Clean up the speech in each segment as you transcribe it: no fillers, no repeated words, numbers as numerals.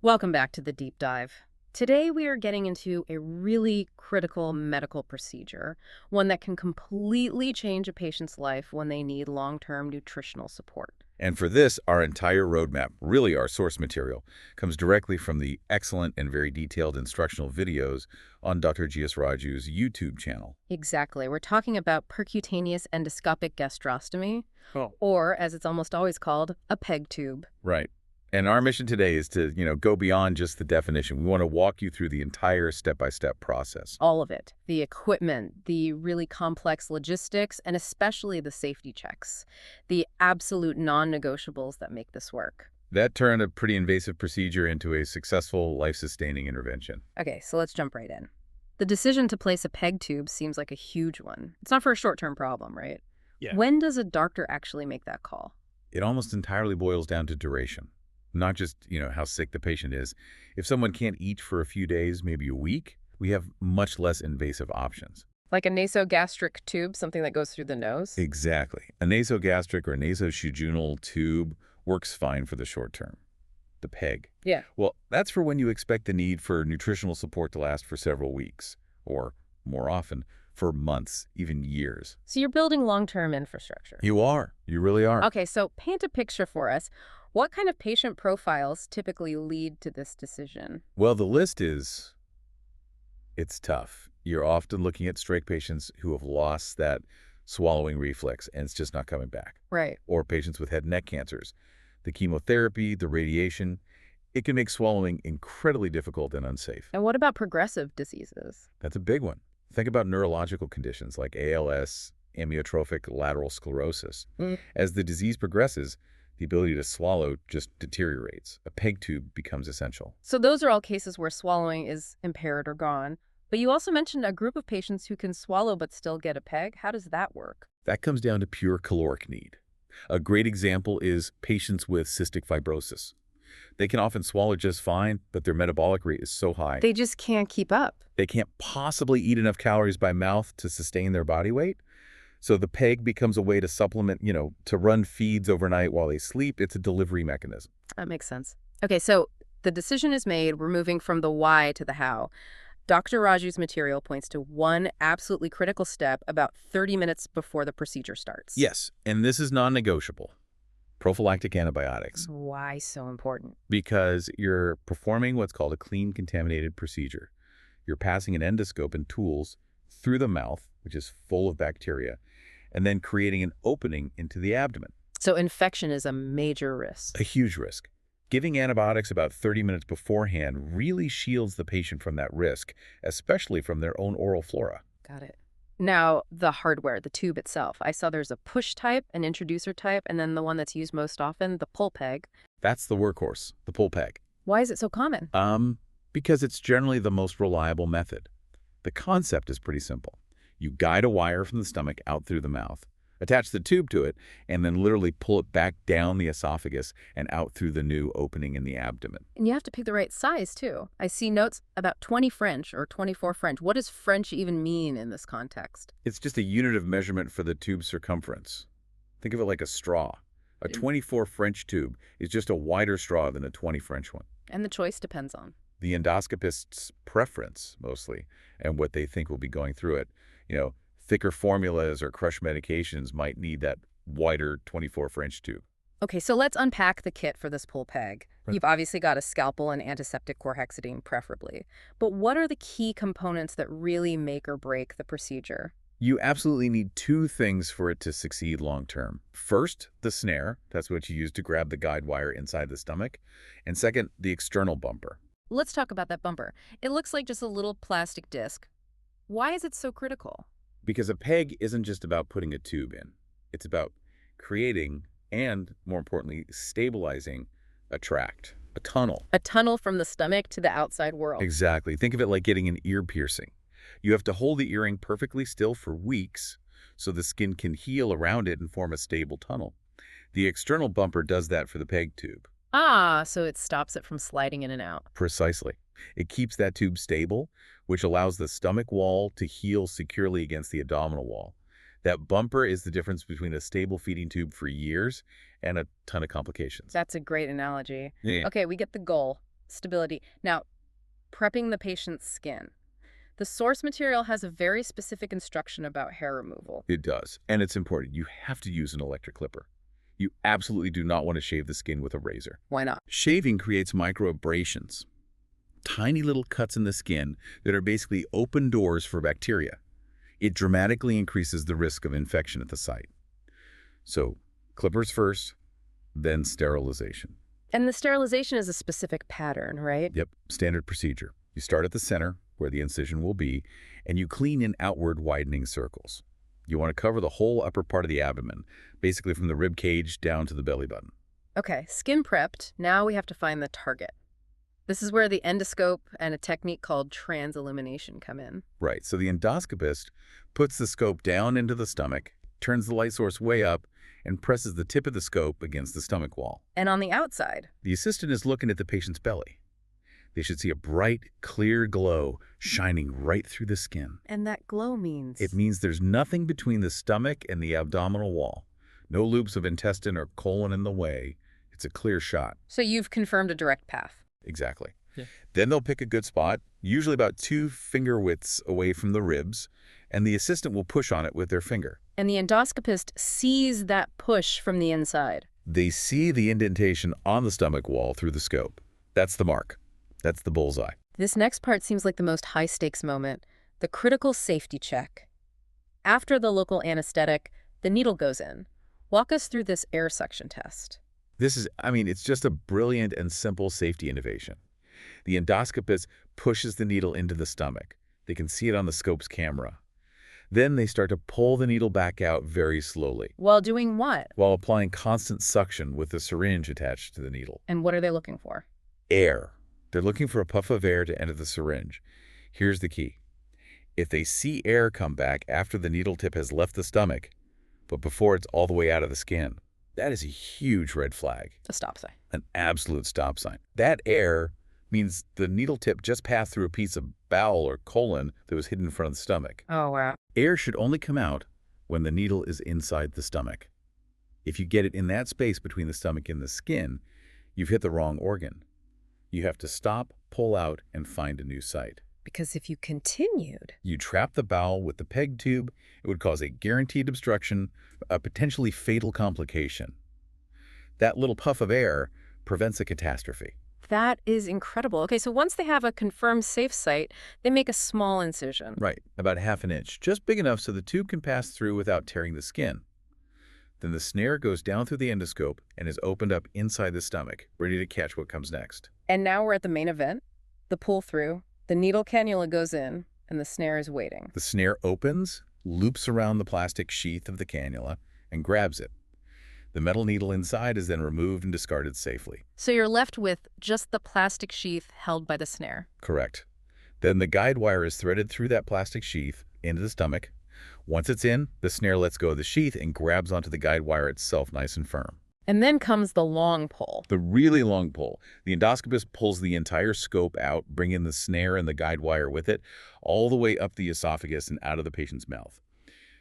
Welcome back to the deep dive. Today we are getting into a really critical medical procedure, one that can completely change a patient's life when they need long-term nutritional support. And for this, our entire roadmap, really our source material, comes directly from the excellent and very detailed instructional videos on Dr. G.S. Raju's YouTube channel. Exactly. We're talking about percutaneous endoscopic gastrostomy, Oh. or as it's almost always called, a PEG tube. Right. And our mission today is to, go beyond just the definition. We want to walk you through the entire step-by-step process. All of it. The equipment, the really complex logistics, and especially the safety checks. The absolute non-negotiables that make this work. That turned a pretty invasive procedure into a successful, life-sustaining intervention. Okay, so let's jump right in. The decision to place a PEG tube seems like a huge one. It's not for a short-term problem, right? Yeah. When does a doctor actually make that call? It almost entirely boils down to duration. Not just, how sick the patient is. If someone can't eat for a few days, maybe a week, we have much less invasive options. Like a nasogastric tube, something that goes through the nose? Exactly. A nasogastric or nasojejunal tube works fine for the short term. The PEG. Yeah. Well, that's for when you expect the need for nutritional support to last for several weeks, or more often, for months, even years. So you're building long-term infrastructure. You are. You really are. Okay, so paint a picture for us. What kind of patient profiles typically lead to this decision? Well, the list it's tough. You're often looking at stroke patients who have lost that swallowing reflex and it's just not coming back. Right. Or patients with head and neck cancers. The chemotherapy, the radiation, it can make swallowing incredibly difficult and unsafe. And what about progressive diseases? That's a big one. Think about neurological conditions like ALS, amyotrophic lateral sclerosis. As the disease progresses, the ability to swallow just deteriorates. A PEG tube becomes essential. So those are all cases where swallowing is impaired or gone. But you also mentioned a group of patients who can swallow but still get a PEG. How does that work? That comes down to pure caloric need. A great example is patients with cystic fibrosis. They can often swallow just fine, but their metabolic rate is so high. They just can't keep up. They can't possibly eat enough calories by mouth to sustain their body weight. So the PEG becomes a way to supplement, to run feeds overnight while they sleep. It's a delivery mechanism. That makes sense. Okay, so the decision is made. We're moving from the why to the how. Dr. Raju's material points to one absolutely critical step about 30 minutes before the procedure starts. Yes, and this is non-negotiable. Prophylactic antibiotics. Why so important? Because you're performing what's called a clean contaminated procedure. You're passing an endoscope and tools through the mouth, which is full of bacteria, and then creating an opening into the abdomen. So infection is a major risk. A huge risk. Giving antibiotics about 30 minutes beforehand really shields the patient from that risk, especially from their own oral flora. Got it. Now, the hardware, the tube itself. I saw there's a push type, an introducer type, and then the one that's used most often, the pull peg. That's the workhorse, the pull peg. Why is it so common? Because it's generally the most reliable method. The concept is pretty simple. You guide a wire from the stomach out through the mouth, attach the tube to it, and then literally pull it back down the esophagus and out through the new opening in the abdomen. And you have to pick the right size, too. I see notes about 20 French or 24 French. What does French even mean in this context? It's just a unit of measurement for the tube circumference. Think of it like a straw. A 24 French tube is just a wider straw than a 20 French one. And the choice depends on? The endoscopist's preference, mostly, and what they think will be going through it. Thicker formulas or crush medications might need that wider 24 French tube. Okay, so let's unpack the kit for this pull peg. Right. You've obviously got a scalpel and antiseptic chlorhexidine, preferably. But what are the key components that really make or break the procedure? You absolutely need two things for it to succeed long term. First, the snare. That's what you use to grab the guide wire inside the stomach. And second, the external bumper. Let's talk about that bumper. It looks like just a little plastic disc. Why is it so critical? Because a PEG isn't just about putting a tube in. It's about creating and, more importantly, stabilizing a tract, a tunnel. A tunnel from the stomach to the outside world. Exactly. Think of it like getting an ear piercing. You have to hold the earring perfectly still for weeks so the skin can heal around it and form a stable tunnel. The external bumper does that for the PEG tube. Ah, so it stops it from sliding in and out. Precisely. It keeps that tube stable, which allows the stomach wall to heal securely against the abdominal wall. That bumper is the difference between a stable feeding tube for years and a ton of complications. That's a great analogy. Yeah. Okay, we get the goal. Stability. Now, prepping the patient's skin. The source material has a very specific instruction about hair removal. It does, and it's important. You have to use an electric clipper. You absolutely do not want to shave the skin with a razor. Why not? Shaving creates microabrasions, tiny little cuts in the skin that are basically open doors for bacteria. It dramatically increases the risk of infection at the site. So, clippers first, then sterilization. And the sterilization is a specific pattern, right? Yep, standard procedure. You start at the center, where the incision will be, and you clean in outward widening circles. You want to cover the whole upper part of the abdomen, basically from the rib cage down to the belly button. Okay, skin prepped. Now we have to find the target. This is where the endoscope and a technique called transillumination come in. Right, so the endoscopist puts the scope down into the stomach, turns the light source way up, and presses the tip of the scope against the stomach wall. And on the outside, The assistant is looking at the patient's belly. They should see a bright, clear glow shining right through the skin. and that glow means... It means there's nothing between the stomach and the abdominal wall. No loops of intestine or colon in the way. It's a clear shot. So you've confirmed a direct path. Exactly. Yeah. Then they'll pick a good spot, usually about 2 finger widths away from the ribs, and the assistant will push on it with their finger. And the endoscopist sees that push from the inside. They see the indentation on the stomach wall through the scope. That's the mark. That's the bullseye. This next part seems like the most high-stakes moment, the critical safety check. After the local anesthetic, the needle goes in. Walk us through this air suction test. It's just a brilliant and simple safety innovation. The endoscopist pushes the needle into the stomach. They can see it on the scope's camera. Then they start to pull the needle back out very slowly, While doing what? while applying constant suction with a syringe attached to the needle. And what are they looking for? Air. They're looking for a puff of air to enter the syringe. Here's the key. If they see air come back after the needle tip has left the stomach, but before it's all the way out of the skin, that is a huge red flag, A stop sign. an absolute stop sign. That air means the needle tip just passed through a piece of bowel or colon that was hidden in front of the stomach. Oh, wow. Air should only come out when the needle is inside the stomach. If you get it in that space between the stomach and the skin, you've hit the wrong organ. You have to stop, pull out, and find a new site. Because if you continued... You trap the bowel with the PEG tube, it would cause a guaranteed obstruction, a potentially fatal complication. That little puff of air prevents a catastrophe. That is incredible. Okay, so once they have a confirmed safe site, they make a small incision. Right, about ½ inch, just big enough so the tube can pass through without tearing the skin. Then the snare goes down through the endoscope and is opened up inside the stomach, ready to catch what comes next. And now we're at the main event, the pull-through. The needle cannula goes in, and the snare is waiting. The snare opens, loops around the plastic sheath of the cannula, and grabs it. The metal needle inside is then removed and discarded safely. So you're left with just the plastic sheath held by the snare. Correct. Then the guide wire is threaded through that plastic sheath into the stomach. Once it's in, the snare lets go of the sheath and grabs onto the guide wire itself nice and firm. And then comes the long pull. The really long pull. The endoscopist pulls the entire scope out, bringing the snare and the guide wire with it, all the way up the esophagus and out of the patient's mouth.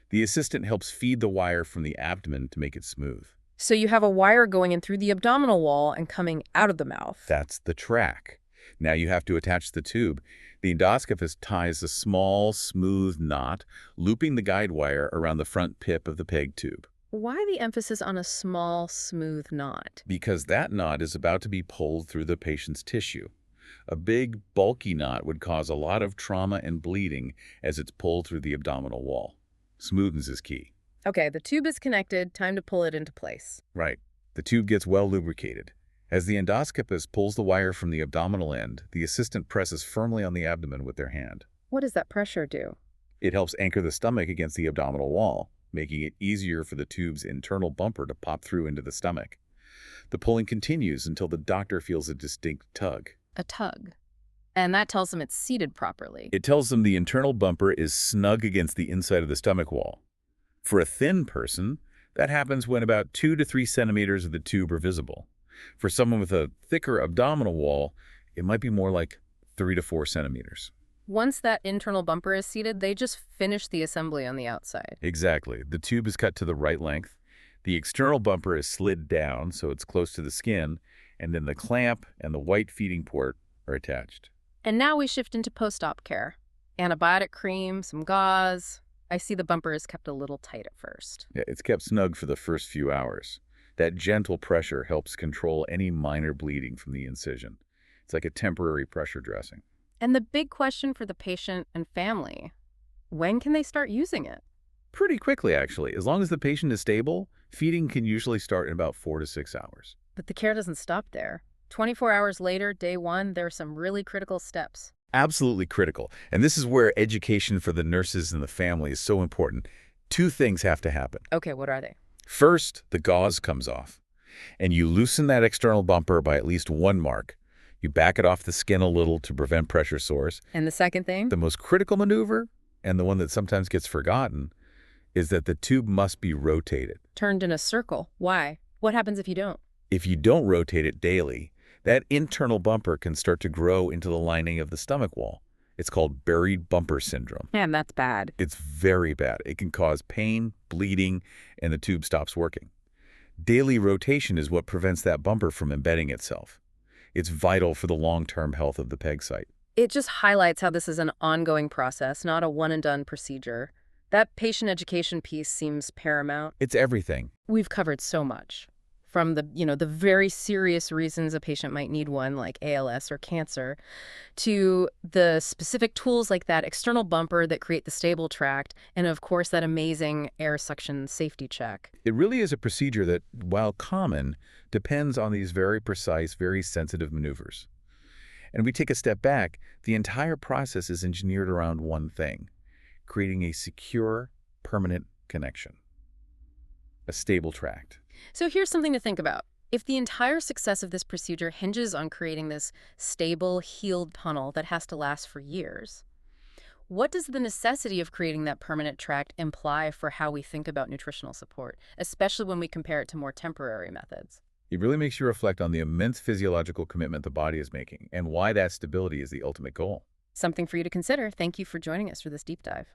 The assistant helps feed the wire from the abdomen to make it smooth. So you have a wire going in through the abdominal wall and coming out of the mouth. That's the track. Now you have to attach the tube. The endoscopist ties a small, smooth knot, looping the guide wire around the front pip of the PEG tube. Why the emphasis on a small, smooth knot? Because that knot is about to be pulled through the patient's tissue. A big, bulky knot would cause a lot of trauma and bleeding as it's pulled through the abdominal wall. Smoothness is key. Okay, the tube is connected. Time to pull it into place. Right. The tube gets well lubricated. As the endoscopist pulls the wire from the abdominal end, the assistant presses firmly on the abdomen with their hand. What does that pressure do? It helps anchor the stomach against the abdominal wall, making it easier for the tube's internal bumper to pop through into the stomach. The pulling continues until the doctor feels a distinct tug. A tug. And that tells them it's seated properly. It tells them the internal bumper is snug against the inside of the stomach wall. For a thin person, that happens when about 2 to 3 centimeters of the tube are visible. For someone with a thicker abdominal wall, it might be more like 3 to 4 centimeters. Once that internal bumper is seated, they just finish the assembly on the outside. Exactly. The tube is cut to the right length. The external bumper is slid down so it's close to the skin, and then the clamp and the white feeding port are attached. And now we shift into post-op care. Antibiotic cream, some gauze. I see the bumper is kept a little tight at first. Yeah, it's kept snug for the first few hours. That gentle pressure helps control any minor bleeding from the incision. It's like a temporary pressure dressing. And the big question for the patient and family, when can they start using it? Pretty quickly, actually. As long as the patient is stable, feeding can usually start in about 4 to 6 hours. But the care doesn't stop there. 24 hours later, day one, there are some really critical steps. Absolutely critical. And this is where education for the nurses and the family is so important. Two things have to happen. Okay, what are they? First, the gauze comes off, and you loosen that external bumper by at least 1 mark. You back it off the skin a little to prevent pressure sores. And the second thing? The most critical maneuver, and the one that sometimes gets forgotten, is that the tube must be rotated. Turned in a circle. Why? What happens if you don't? If you don't rotate it daily, that internal bumper can start to grow into the lining of the stomach wall. It's called buried bumper syndrome. Man, that's bad. It's very bad. It can cause pain, bleeding, and the tube stops working. Daily rotation is what prevents that bumper from embedding itself. It's vital for the long-term health of the PEG site. It just highlights how this is an ongoing process, not a one-and-done procedure. That patient education piece seems paramount. It's everything. We've covered so much. From the very serious reasons a patient might need one, like ALS or cancer, to the specific tools like that external bumper that create the stable tract, and of course that amazing air suction safety check. It really is a procedure that, while common, depends on these very precise, very sensitive maneuvers. And we take a step back, the entire process is engineered around one thing: creating a secure, permanent connection. A stable tract. So here's something to think about. If the entire success of this procedure hinges on creating this stable, healed tunnel that has to last for years, what does the necessity of creating that permanent tract imply for how we think about nutritional support, especially when we compare it to more temporary methods? It really makes you reflect on the immense physiological commitment the body is making and why that stability is the ultimate goal. Something for you to consider. Thank you for joining us for this deep dive.